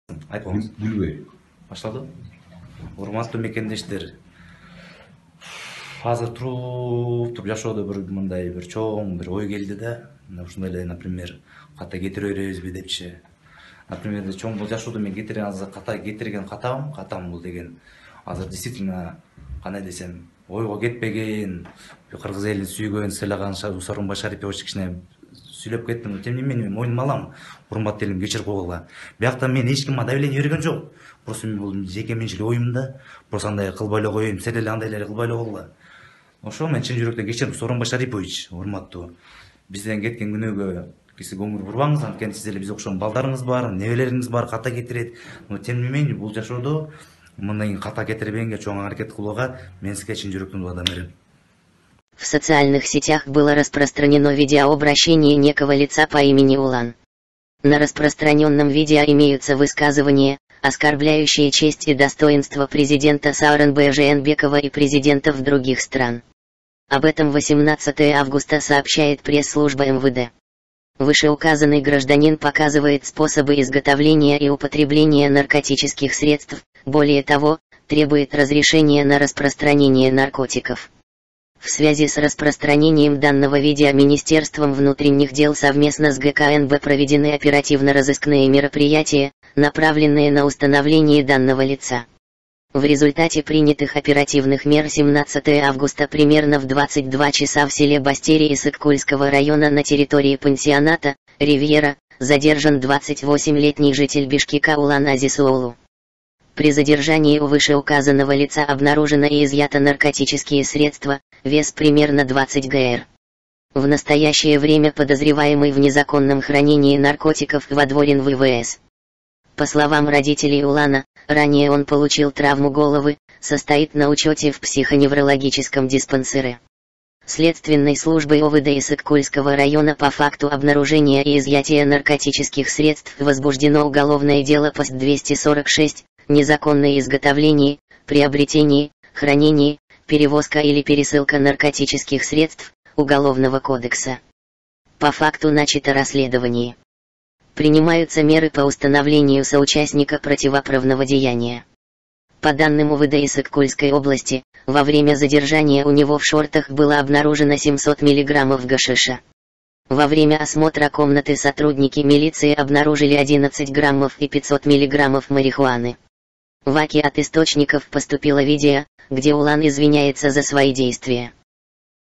Айтыңыз. Билбейм. Башталды. Урматтуу мекендештер, азыр туруп жашоодо бир мындай бир чоң бир ой келди да, мына ушундай эле, например, ката кетире беребизби депчи. Например, чоң жашоодо мен кетирген катам бул деген. Азыр действительно кандай десем, ойго кетпеген, кыргыз элин сүйгөн сыйлаган Сооронбай Шарипович кичине сүйлөп кеттим. Тем не менее, мойнума алам. Урматтуу элим, кечирип койгула. Биякта мен эч кимге давление берген жок. Просто бул жеке менчик оюм да. Просто андай кылбай эле коеюн, сен эле андай эле кылбай эле койгула. Ошо мен чын жүрөктөн кечирим. Сооронбай Шарипович, урматтуу. Бизден кеткен күнөөгө көңүл бурбаңыз, анткени сиз эле биз окшогон балдарыңыз бар, небелериңиз бар, ката кетирет. Но тем не менее, бул жашоодо мындай ката кетирбегенге, чоң аракет кылууга мен сизге чын жүрөктөн ваада берем. В социальных сетях было распространено видеообращение некого лица по имени Улан. На распространенном видео имеются высказывания, оскорбляющие честь и достоинство президента Сооронбая Жээнбекова и президентов других стран. Об этом 18 августа сообщает пресс-служба МВД. Вышеуказанный гражданин показывает способы изготовления и употребления наркотических средств, более того, требует разрешения на распространение наркотиков. В связи с распространением данного видео Министерством внутренних дел совместно с ГКНБ проведены оперативно-розыскные мероприятия, направленные на установление данного лица. В результате принятых оперативных мер 17 августа примерно в 22 часа в селе Бастери Исыккульского района на территории пансионата «Ривьера» задержан 28-летний житель Бишкека Улан Азисуулу. При задержании у вышеуказанного лица обнаружено и изъято наркотические средства, вес примерно 20 гр. В настоящее время подозреваемый в незаконном хранении наркотиков водворен в ВВС. По словам родителей Улана, ранее он получил травму головы, состоит на учете в психоневрологическом диспансере. Следственной службой ОВД Исыккульского района по факту обнаружения и изъятия наркотических средств возбуждено уголовное дело по 246, незаконное изготовление, приобретение, хранение, перевозка или пересылка наркотических средств, Уголовного кодекса. По факту начато расследование. Принимаются меры по установлению соучастника противоправного деяния. По данным УВД Исыккульской области, во время задержания у него в шортах было обнаружено 700 мг гашиша. Во время осмотра комнаты сотрудники милиции обнаружили 11 граммов и 500 мг марихуаны. В АКИ от источников поступило видео, где Улан извиняется за свои действия.